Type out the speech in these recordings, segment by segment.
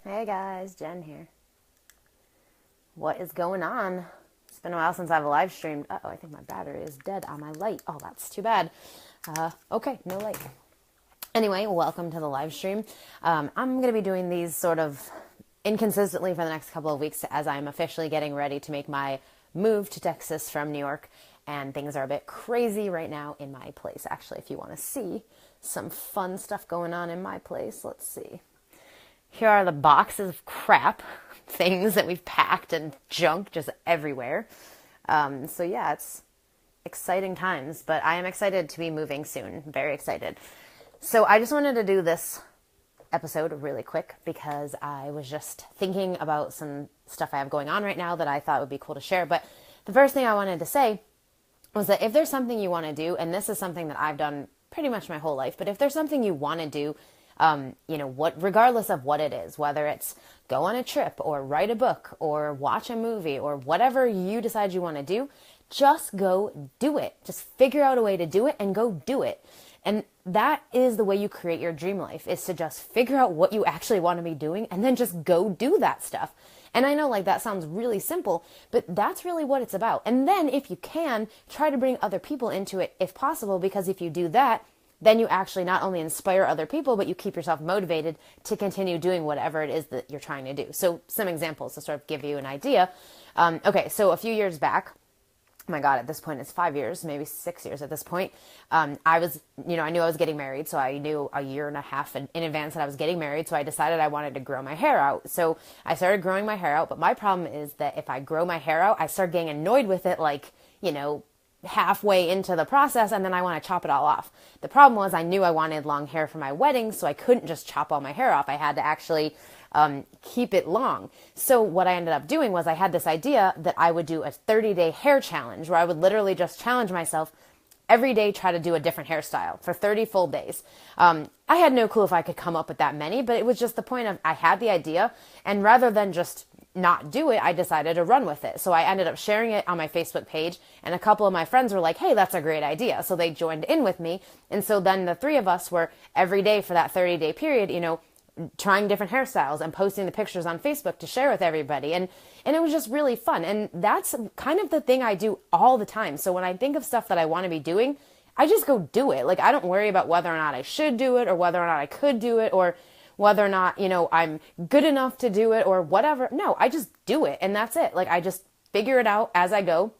Hey guys, Jen here. What is going on? It's been a while since I've live streamed. Uh-oh, I think my battery is dead on my light. Oh, that's too bad. Okay, no light. Anyway, welcome to the live stream. I'm going to be doing these sort of inconsistently for the next couple of weeks as I'm officially getting ready to make my move to Texas from New York. And things are a bit crazy right now in my place. Actually, if you want to see some fun stuff going on in my place, let's see. Here are the boxes of crap, things that we've packed and junk just everywhere. So yeah, it's exciting times, but I am excited to be moving soon. Very excited. So I just wanted to do this episode really quick because I was just thinking about some stuff I have going on right now that I thought would be cool to share. But the first thing I wanted to say was that if there's something you want to do, and this is something that I've done pretty much my whole life, but if there's something you want to do, regardless of what it is, whether it's go on a trip or write a book or watch a movie or whatever you decide you want to do, just go do it. Just figure out a way to do it and go do it. And that is the way you create your dream life, is to just figure out what you actually want to be doing and then just go do that stuff. And I know that sounds really simple, but that's really what it's about. And then if you can, try to bring other people into it if possible, because if you do that, then you actually not only inspire other people, but you keep yourself motivated to continue doing whatever it is that you're trying to do. So some examples to sort of give you an idea. So a few years back, oh my God, at this point, it's 5 years, maybe 6 years at this point. I knew I was getting married. So I knew a year and a half in advance that I was getting married. So I decided I wanted to grow my hair out. So I started growing my hair out. But my problem is that if I grow my hair out, I start getting annoyed with it, halfway into the process, and then I want to chop it all off. The problem was I knew I wanted long hair for my wedding, so I couldn't just chop all my hair off. I had to actually keep it long. So what I ended up doing was I had this idea that I would do a 30-day hair challenge where I would literally just challenge myself every day, try to do a different hairstyle for 30 full days. I had no clue if I could come up with that many, but it was just the point of I had the idea, and rather than just not do it, I decided to run with it. So I ended up sharing it on my Facebook page, and a couple of my friends were like, hey, that's a great idea. So they joined in with me. And so then the three of us were every day for that 30-day period, trying different hairstyles and posting the pictures on Facebook to share with everybody. And it was just really fun. And that's kind of the thing I do all the time. So when I think of stuff that I want to be doing, I just go do it. I don't worry about whether or not I should do it or whether or not I could do it or whether or not, I'm good enough to do it or whatever. No, I just do it. And that's it. I just figure it out as I go,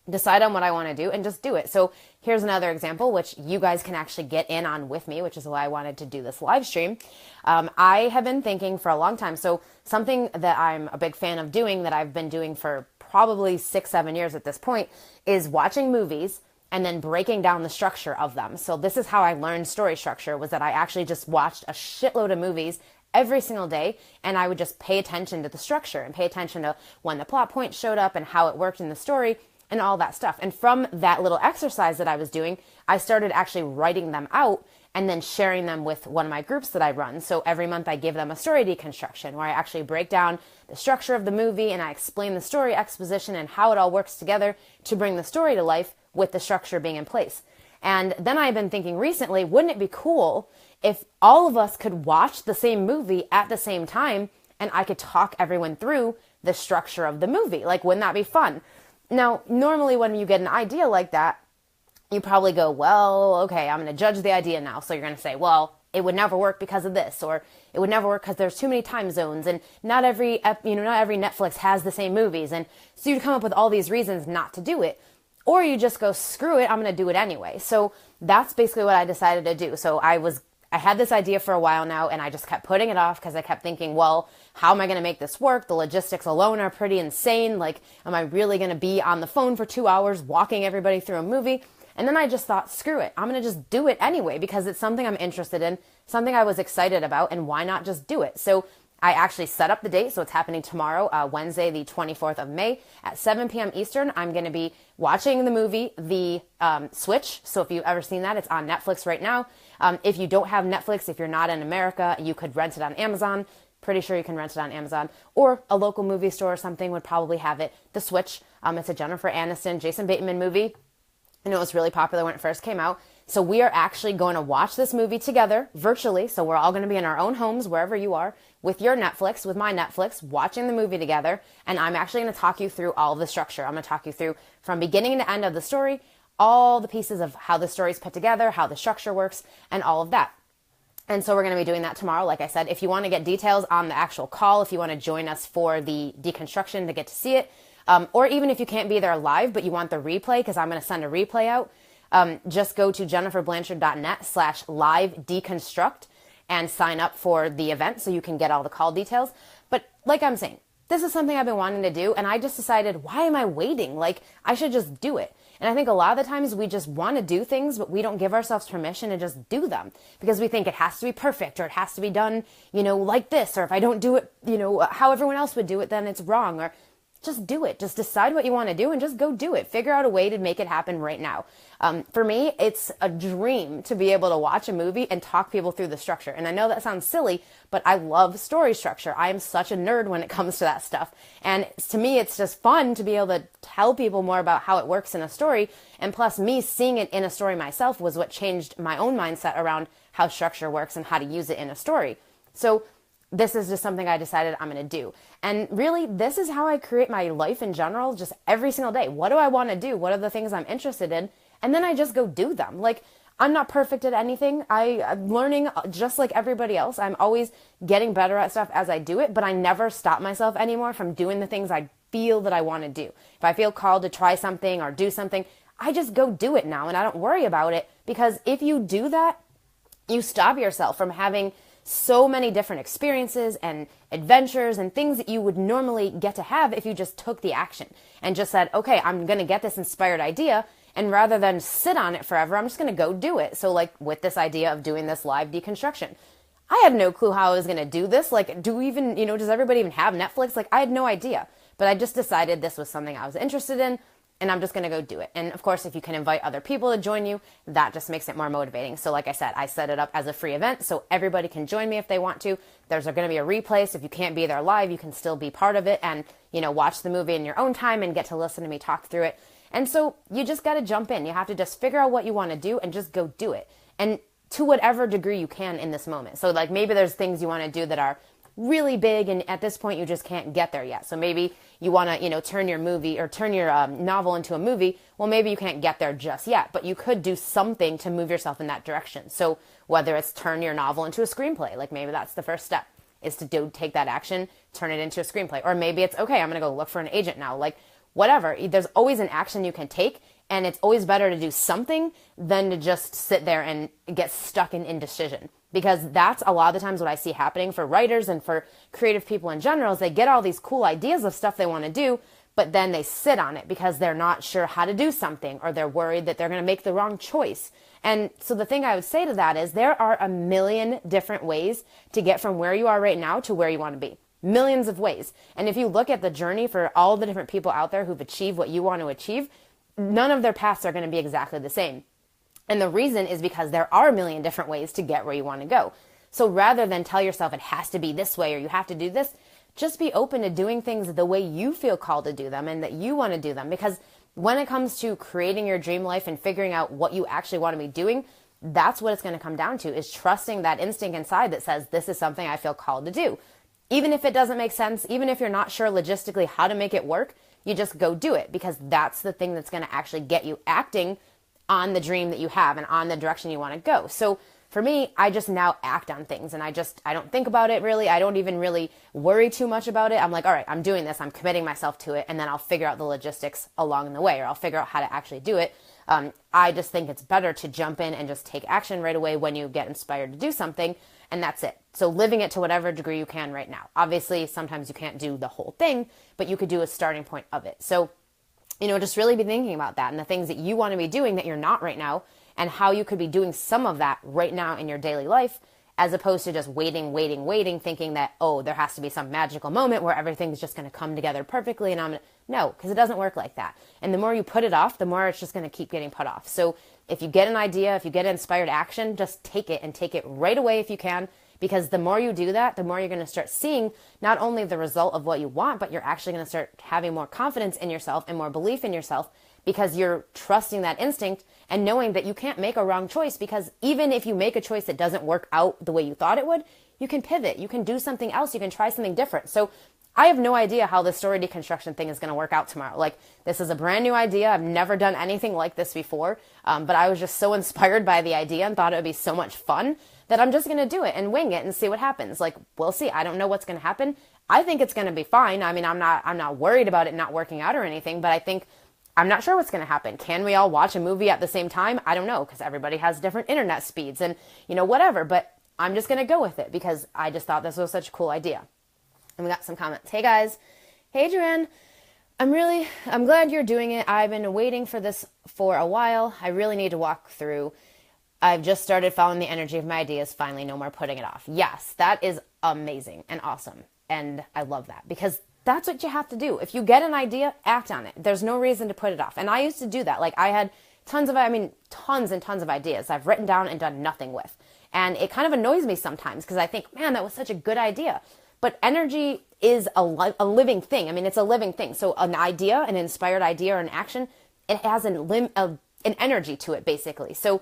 decide on what I want to do, and just do it. So here's another example, which you guys can actually get in on with me, which is why I wanted to do this live stream. I have been thinking for a long time. So something that I'm a big fan of doing, that I've been doing for probably 6-7 years at this point, is watching movies and then breaking down the structure of them. So this is how I learned story structure, was that I actually just watched a shitload of movies every single day, and I would just pay attention to the structure and pay attention to when the plot point showed up and how it worked in the story and all that stuff. And from that little exercise that I was doing, I started actually writing them out and then sharing them with one of my groups that I run. So every month I give them a story deconstruction where I actually break down the structure of the movie and I explain the story exposition and how it all works together to bring the story to life with the structure being in place. And then I've been thinking recently, wouldn't it be cool if all of us could watch the same movie at the same time and I could talk everyone through the structure of the movie? Wouldn't that be fun? Now, normally when you get an idea like that, you probably go, well, okay, I'm going to judge the idea now. So you're going to say, well, it would never work because of this, or it would never work because there's too many time zones, and not every Netflix has the same movies. And so you come up with all these reasons not to do it. Or you just go, screw it, I'm going to do it anyway. So that's basically what I decided to do. So I had this idea for a while now, and I just kept putting it off because I kept thinking, well, how am I going to make this work? The logistics alone are pretty insane. Am I really going to be on the phone for 2 hours walking everybody through a movie? And then I just thought, screw it, I'm going to just do it anyway because it's something I'm interested in, something I was excited about, and why not just do it? So I actually set up the date, so it's happening tomorrow, Wednesday, the 24th of May at 7 p.m. Eastern. I'm going to be watching the movie, The Switch. So if you've ever seen that, it's on Netflix right now. If you don't have Netflix, if you're not in America, you could rent it on Amazon. Pretty sure you can rent it on Amazon. Or a local movie store or something would probably have it. The Switch. It's a Jennifer Aniston, Jason Bateman movie. I know it was really popular when it first came out. So we are actually going to watch this movie together virtually. So we're all going to be in our own homes, wherever you are, with your Netflix, with my Netflix, watching the movie together. And I'm actually going to talk you through all of the structure. I'm going to talk you through from beginning to end of the story, all the pieces of how the story is put together, how the structure works, and all of that. And so we're going to be doing that tomorrow. Like I said, if you want to get details on the actual call, if you want to join us for the deconstruction to get to see it, or even if you can't be there live, but you want the replay, because I'm going to send a replay out, just go to jenniferblanchard.net/live deconstruct and sign up for the event so you can get all the call details. But like I'm saying, this is something I've been wanting to do, and I just decided, why am I waiting? Like, I should just do it. And I think a lot of the times we just want to do things, but we don't give ourselves permission to just do them because we think it has to be perfect, or it has to be done, like this, or if I don't do it, how everyone else would do it, then it's wrong. Or just do it. Just decide what you want to do and just go do it. Figure out a way to make it happen right now. For me, it's a dream to be able to watch a movie and talk people through the structure. And I know that sounds silly, but I love story structure. I am such a nerd when it comes to that stuff. And to me, it's just fun to be able to tell people more about how it works in a story. And plus, me seeing it in a story myself was what changed my own mindset around how structure works and how to use it in a story. So this is just something I decided I'm going to do. And really, this is how I create my life in general, just every single day. What do I want to do? What are the things I'm interested in? And then I just go do them. Like, I'm not perfect at anything. I'm learning just like everybody else. I'm always getting better at stuff as I do it, but I never stop myself anymore from doing the things I feel that I want to do. If I feel called to try something or do something, I just go do it now, and I don't worry about it, because if you do that, you stop yourself from having so many different experiences and adventures and things that you would normally get to have if you just took the action and just said, okay, I'm going to get this inspired idea, and rather than sit on it forever, I'm just going to go do it. So like with this idea of doing this live deconstruction, I had no clue how I was going to do this. Like, does everybody even have Netflix? Like, I had no idea, but I just decided this was something I was interested in, and I'm just going to go do it. And of course, if you can invite other people to join you, that just makes it more motivating. So like I said, I set it up as a free event so everybody can join me if they want to. There's going to be a replay, so if you can't be there live, you can still be part of it and, watch the movie in your own time and get to listen to me talk through it. And so you just got to jump in. You have to just figure out what you want to do and just go do it. And to whatever degree you can in this moment. So like maybe there's things you want to do that are really big, and at this point you just can't get there yet. So maybe you want to, turn your movie or turn your novel into a movie. Well, maybe you can't get there just yet, but you could do something to move yourself in that direction. So whether it's turn your novel into a screenplay, like maybe that's the first step, is to take that action, turn it into a screenplay. Or maybe it's, okay, I'm going to go look for an agent now. Like whatever, there's always an action you can take, and it's always better to do something than to just sit there and get stuck in indecision. Because that's a lot of the times what I see happening for writers and for creative people in general, is they get all these cool ideas of stuff they want to do, but then they sit on it because they're not sure how to do something, or they're worried that they're going to make the wrong choice. And so the thing I would say to that is there are a million different ways to get from where you are right now to where you want to be. Millions of ways. And if you look at the journey for all the different people out there who've achieved what you want to achieve, none of their paths are going to be exactly the same. And the reason is because there are a million different ways to get where you want to go. So rather than tell yourself it has to be this way or you have to do this, just be open to doing things the way you feel called to do them and that you want to do them. Because when it comes to creating your dream life and figuring out what you actually want to be doing, that's what it's going to come down to, is trusting that instinct inside that says, this is something I feel called to do. Even if it doesn't make sense, even if you're not sure logistically how to make it work, you just go do it, because that's the thing that's going to actually get you acting on the dream that you have and on the direction you want to go. So for me, I just now act on things, and I don't think about it really. I don't even really worry too much about it. I'm like, all right, I'm doing this. I'm committing myself to it. And then I'll figure out the logistics along the way, or I'll figure out how to actually do it. I just think it's better to jump in and just take action right away when you get inspired to do something. And that's it. So living it to whatever degree you can right now. Obviously, sometimes you can't do the whole thing, but you could do a starting point of it. So just really be thinking about that and the things that you want to be doing that you're not right now, and how you could be doing some of that right now in your daily life, as opposed to just waiting, thinking that, oh, there has to be some magical moment where everything's just going to come together perfectly. And no, because it doesn't work like that. And the more you put it off, the more it's just going to keep getting put off. So if you get an idea, if you get inspired action, just take it, and take it right away if you can. Because the more you do that, the more you're going to start seeing not only the result of what you want, but you're actually going to start having more confidence in yourself and more belief in yourself, because you're trusting that instinct and knowing that you can't make a wrong choice, because even if you make a choice that doesn't work out the way you thought it would, you can pivot, you can do something else, you can try something different. So I have no idea how the story deconstruction thing is going to work out tomorrow. Like, this is a brand new idea. I've never done anything like this before, but I was just so inspired by the idea and thought it would be so much fun that I'm just going to do it and wing it and see what happens. Like, we'll see. I don't know what's going to happen. I think it's going to be fine. I mean, I'm not worried about it not working out or anything, but I'm not sure what's going to happen. Can we all watch a movie at the same time? I don't know, because everybody has different internet speeds and, whatever. But I'm just going to go with it because I just thought this was such a cool idea. And we got some comments. Hey, guys. Hey, Joanne. I'm glad you're doing it. I've been waiting for this for a while. I really need to walk through. I've just started following the energy of my ideas. Finally, no more putting it off. Yes, that is amazing and awesome. And I love that, because that's what you have to do. If you get an idea, act on it. There's no reason to put it off. And I used to do that. Like, I had tons and tons of ideas I've written down and done nothing with. And it kind of annoys me sometimes because I think, man, that was such a good idea. But energy is a living thing. I mean, it's a living thing. So an idea, an inspired idea or an action, it has an energy to it, basically. So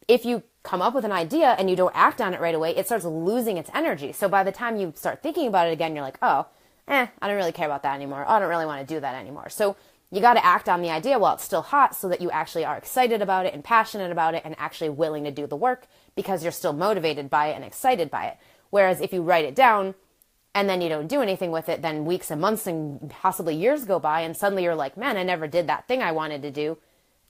if you come up with an idea and you don't act on it right away, it starts losing its energy. So by the time you start thinking about it again, you're like, oh, I don't really care about that anymore. Oh, I don't really want to do that anymore. So you got to act on the idea while it's still hot so that you actually are excited about it and passionate about it and actually willing to do the work because you're still motivated by it and excited by it. Whereas if you write it down and then you don't do anything with it, then weeks and months and possibly years go by and suddenly you're like, man, I never did that thing I wanted to do.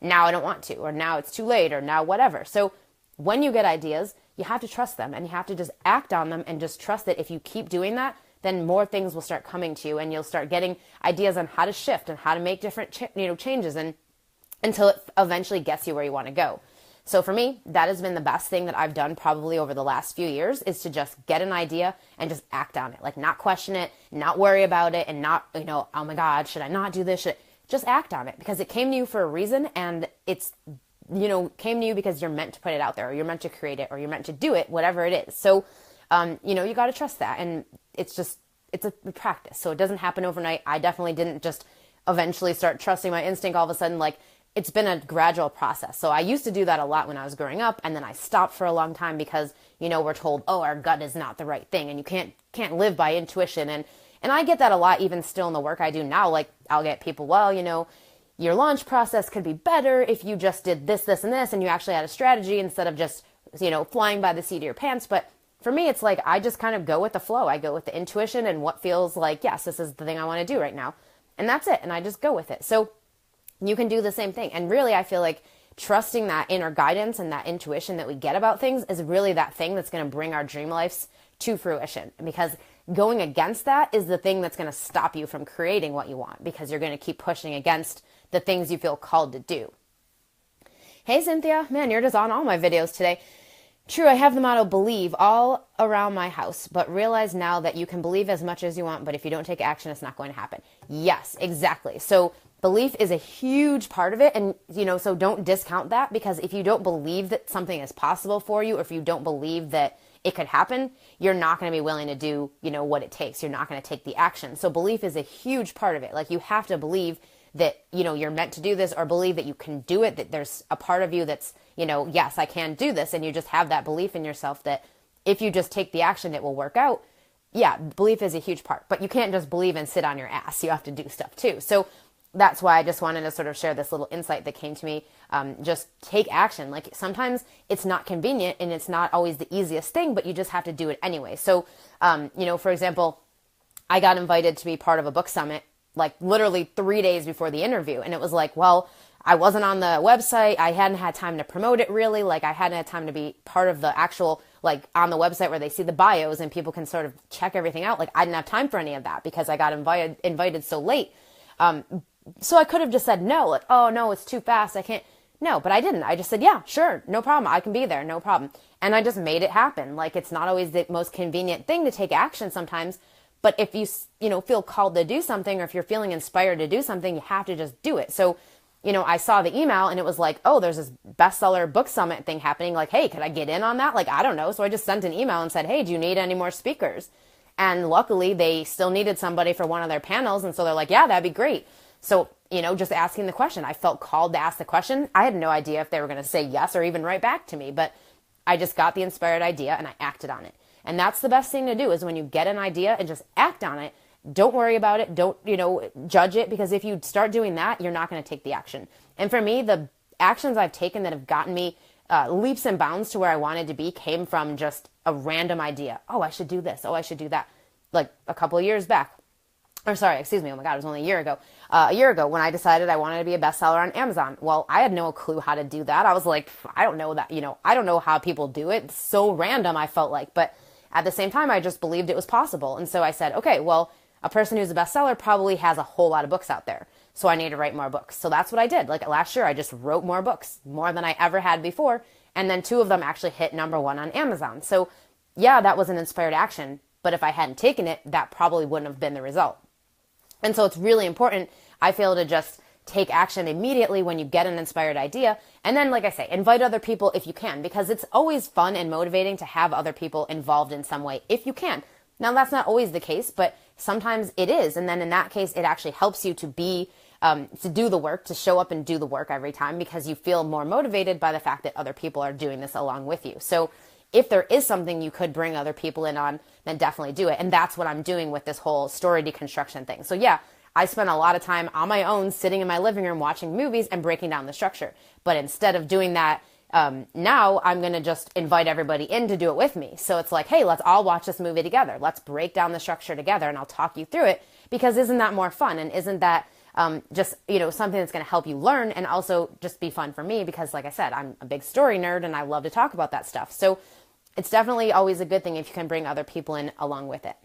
Now I don't want to, or now it's too late, or now whatever. So when you get ideas, you have to trust them and you have to just act on them and just trust that if you keep doing that, then more things will start coming to you and you'll start getting ideas on how to shift and how to make different changes and until it eventually gets you where you want to go. So for me, that has been the best thing that I've done probably over the last few years, is to just get an idea and just act on it. Like, not question it, not worry about it, and not, oh my God, should I not do this? Just act on it because it came to you for a reason, and it's, came to you because you're meant to put it out there, or you're meant to create it, or you're meant to do it, whatever it is. So, you got to trust that. And it's a practice. So it doesn't happen overnight. I definitely didn't just eventually start trusting my instinct all of a sudden. Like, it's been a gradual process. So I used to do that a lot when I was growing up, and then I stopped for a long time because, we're told, oh, our gut is not the right thing, and you can't live by intuition. And I get that a lot, even still in the work I do now. Like, I'll get people, well, your launch process could be better if you just did this, this, and this, and you actually had a strategy instead of just, flying by the seat of your pants. But for me, it's like, I just kind of go with the flow. I go with the intuition and what feels like, yes, this is the thing I want to do right now. And that's it. And I just go with it. So you can do the same thing. And really, I feel like trusting that inner guidance and that intuition that we get about things is really that thing that's going to bring our dream lives to fruition. Because going against that is the thing that's going to stop you from creating what you want, because you're going to keep pushing against the things you feel called to do. Hey, Cynthia. Man, you're just on all my videos today. True, I have the motto believe all around my house, but realize now that you can believe as much as you want, but if you don't take action, it's not going to happen. Yes, exactly. So belief is a huge part of it. And, so don't discount that, because if you don't believe that something is possible for you, or if you don't believe that it could happen, you're not going to be willing to do, what it takes. You're not going to take the action. So belief is a huge part of it. Like, you have to believe that, you're meant to do this, or believe that you can do it, that there's a part of you that's, yes, I can do this. And you just have that belief in yourself that if you just take the action, it will work out. Yeah, belief is a huge part, but you can't just believe and sit on your ass. You have to do stuff too. So that's why I just wanted to sort of share this little insight that came to me. Just take action. Like, sometimes it's not convenient and it's not always the easiest thing, but you just have to do it anyway. So, for example, I got invited to be part of a book summit, like literally 3 days before the interview. And it was like, well, I wasn't on the website. I hadn't had time to promote it really. Like, I hadn't had time to be part of the actual, like, on the website where they see the bios and people can sort of check everything out. Like, I didn't have time for any of that because I got invited so late. So I could have just said no, like, oh no, it's too fast, I can't. No, but I didn't. I just said, yeah, sure, no problem. I can be there, no problem. And I just made it happen. Like, it's not always the most convenient thing to take action sometimes, but if you, feel called to do something, or if you're feeling inspired to do something, you have to just do it. So, I saw the email and it was like, oh, there's this bestseller book summit thing happening. Like, hey, could I get in on that? Like, I don't know. So I just sent an email and said, hey, do you need any more speakers? And luckily they still needed somebody for one of their panels. And so they're like, yeah, that'd be great. So just asking the question. I felt called to ask the question. I had no idea if they were going to say yes or even write back to me, but I just got the inspired idea and I acted on it. And that's the best thing to do, is when you get an idea and just act on it. Don't worry about it. Don't, judge it, because if you start doing that, you're not going to take the action. And for me, the actions I've taken that have gotten me leaps and bounds to where I wanted to be came from just a random idea. Oh, I should do this. Oh, I should do that. Like a couple of years back. Or sorry, excuse me. Oh my God, it was only a year ago. A year ago when I decided I wanted to be a bestseller on Amazon. Well, I had no clue how to do that. I was like, I don't know that, I don't know how people do it. It's so random, I felt like. But at the same time, I just believed it was possible. And so I said, okay, well, a person who's a bestseller probably has a whole lot of books out there. So I need to write more books. So that's what I did. Like last year, I just wrote more books, more than I ever had before. And then 2 of them actually hit #1 on Amazon. So yeah, that was an inspired action. But if I hadn't taken it, that probably wouldn't have been the result. And so it's really important, I feel, to just take action immediately when you get an inspired idea. And then, like I say, invite other people if you can, because it's always fun and motivating to have other people involved in some way if you can. Now, that's not always the case, but sometimes it is. And then in that case, it actually helps you to do the work, to show up and do the work every time, because you feel more motivated by the fact that other people are doing this along with you. So if there is something you could bring other people in on, then definitely do it. And that's what I'm doing with this whole story deconstruction thing. So yeah, I spent a lot of time on my own sitting in my living room watching movies and breaking down the structure. But instead of doing that, now I'm going to just invite everybody in to do it with me. So it's like, hey, let's all watch this movie together. Let's break down the structure together and I'll talk you through it, because isn't that more fun? And isn't that just, something that's going to help you learn and also just be fun for me? Because like I said, I'm a big story nerd and I love to talk about that stuff. So it's definitely always a good thing if you can bring other people in along with it.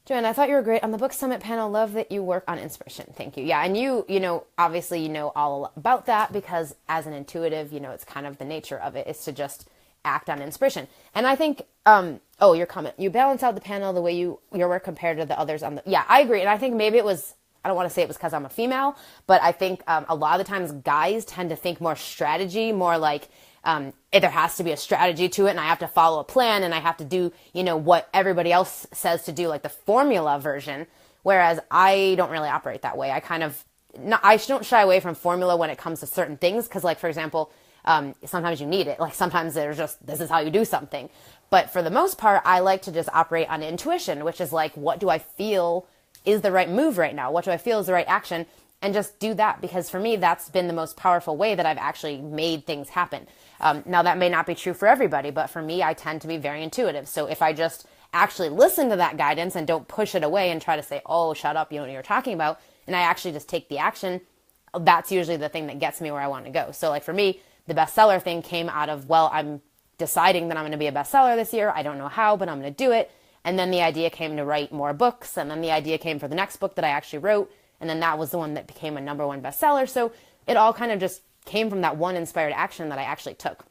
Joanne, I thought you were great on the Book Summit panel. Love that you work on inspiration. Thank you. Yeah, and obviously you know all about that, because as an intuitive, it's kind of the nature of it is to just act on inspiration. And I think, your comment, you balance out the panel the way your work compared to the others on the, yeah, I agree. And I think maybe it was, I don't want to say it was because I'm a female, but I think a lot of the times guys tend to think more strategy, more like, there has to be a strategy to it and I have to follow a plan and I have to do, what everybody else says to do, like the formula version. Whereas I don't really operate that way. I don't shy away from formula when it comes to certain things. Cause like, for example, sometimes you need it. Like sometimes there's just, this is how you do something. But for the most part, I like to just operate on intuition, which is like, what do I feel is the right move right now? What do I feel is the right action? And just do that, because for me, that's been the most powerful way that I've actually made things happen. Now, that may not be true for everybody, but for me, I tend to be very intuitive. So if I just actually listen to that guidance and don't push it away and try to say, oh, shut up, you know what you're talking about, and I actually just take the action, that's usually the thing that gets me where I want to go. So like for me, the bestseller thing came out of, well, I'm deciding that I'm going to be a bestseller this year. I don't know how, but I'm going to do it. And then the idea came to write more books. And then the idea came for the next book that I actually wrote. And then that was the one that became a #1 bestseller. So it all kind of just came from that one inspired action that I actually took.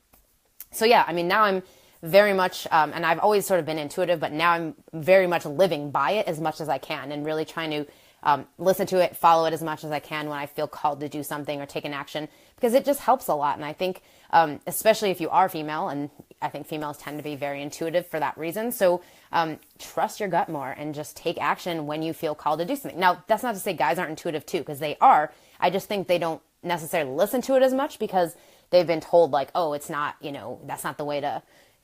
So yeah, I mean, now I'm very much, and I've always sort of been intuitive, but now I'm very much living by it as much as I can and really trying to listen to it, follow it as much as I can when I feel called to do something or take an action, because it just helps a lot. And I think, especially if you are female, and I think females tend to be very intuitive for that reason. So trust your gut more and just take action when you feel called to do something. Now, that's not to say guys aren't intuitive too, because they are. I just think they don't necessarily listen to it as much because they've been told like, oh, it's not, that's not the way to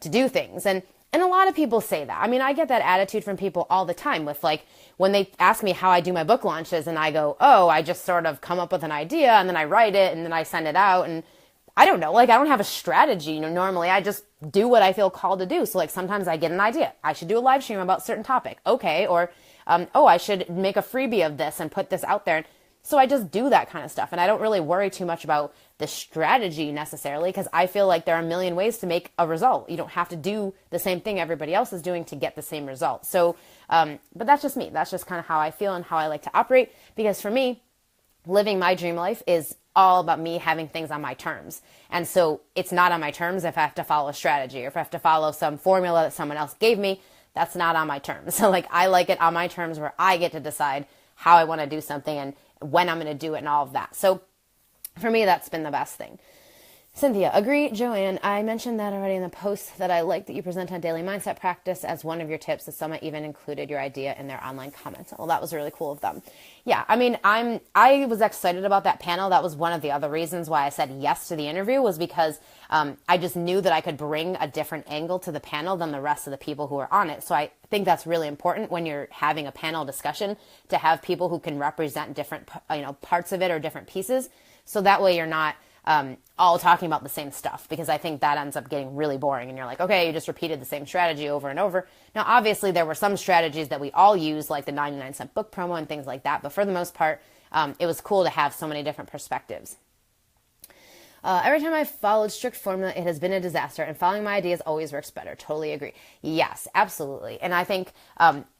do things. And a lot of people say that. I mean, I get that attitude from people all the time with like, when they ask me how I do my book launches and I go, oh, I just sort of come up with an idea and then I write it and then I send it out. And I don't know, like I don't have a strategy. Normally I just do what I feel called to do. So like sometimes I get an idea. I should do a live stream about a certain topic. Okay. Or, I should make a freebie of this and put this out there. So I just do that kind of stuff. And I don't really worry too much about the strategy necessarily, because I feel like there are a million ways to make a result. You don't have to do the same thing everybody else is doing to get the same result. So, but that's just me. That's just kind of how I feel and how I like to operate. Because for me, living my dream life is all about me having things on my terms. And so it's not on my terms if I have to follow a strategy or if I have to follow some formula that someone else gave me. That's not on my terms. So like I like it on my terms where I get to decide how I want to do something and when I'm going to do it and all of that. So for me, that's been the best thing. Cynthia, agree. Joanne, I mentioned that already in the post that I like that you present on daily mindset practice as one of your tips. The summit even included your idea in their online comments. Well, that was really cool of them. Yeah, I mean, I was excited about that panel. That was one of the other reasons why I said yes to the interview, was because I just knew that I could bring a different angle to the panel than the rest of the people who are on it. So I think that's really important when you're having a panel discussion, to have people who can represent different, parts of it or different pieces. So that way you're not all talking about the same stuff, because I think that ends up getting really boring and you're like, okay, you just repeated the same strategy over and over. Now, obviously there were some strategies that we all use, like the 99-cent book promo and things like that. But for the most part, it was cool to have so many different perspectives. Every time I've followed strict formula, it has been a disaster, and following my ideas always works better. Totally agree. Yes, absolutely. And I think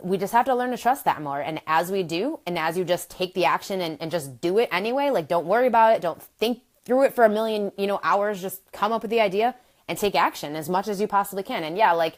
we just have to learn to trust that more. And as we do, and as you just take the action and just do it anyway, like don't worry about it, don't think through it for a million, hours, just come up with the idea and take action as much as you possibly can. And yeah, like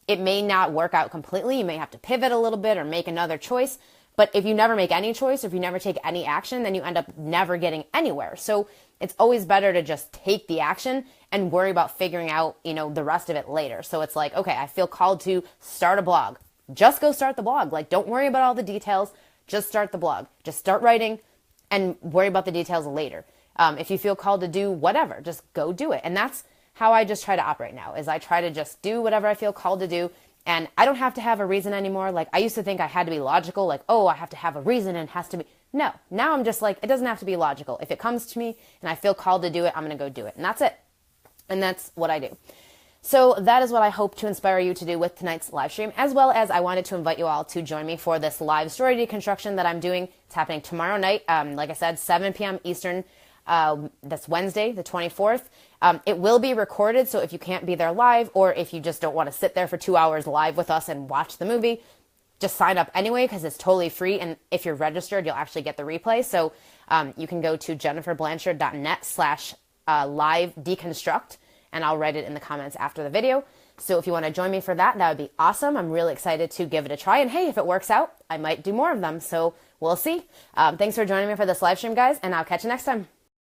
it may not work out completely. You may have to pivot a little bit or make another choice. But if you never make any choice, or if you never take any action, then you end up never getting anywhere. So it's always better to just take the action and worry about figuring out, the rest of it later. So it's like, okay, I feel called to start a blog. Just go start the blog. Like, don't worry about all the details. Just start the blog. Just start writing and worry about the details later. If you feel called to do whatever, just go do it. And that's how I just try to operate now, is I try to just do whatever I feel called to do. And I don't have to have a reason anymore. Like I used to think I had to be logical, like, oh, I have to have a reason and it has to be. No, now I'm just like, it doesn't have to be logical. If it comes to me and I feel called to do it, I'm going to go do it. And that's it. And that's what I do. So that is what I hope to inspire you to do with tonight's live stream, as well as I wanted to invite you all to join me for this live story deconstruction that I'm doing. It's happening tomorrow night. Like I said, 7 p.m. Eastern. That's Wednesday, the 24th. It will be recorded, so if you can't be there live, or if you just don't want to sit there for 2 hours live with us and watch the movie, just sign up anyway, because it's totally free. And if you're registered, you'll actually get the replay. So you can go to jenniferblanchard.net/live deconstruct, and I'll write it in the comments after the video. So if you want to join me for that, that would be awesome. I'm really excited to give it a try. And hey, if it works out, I might do more of them. So we'll see. Thanks for joining me for this live stream, guys, and I'll catch you next time.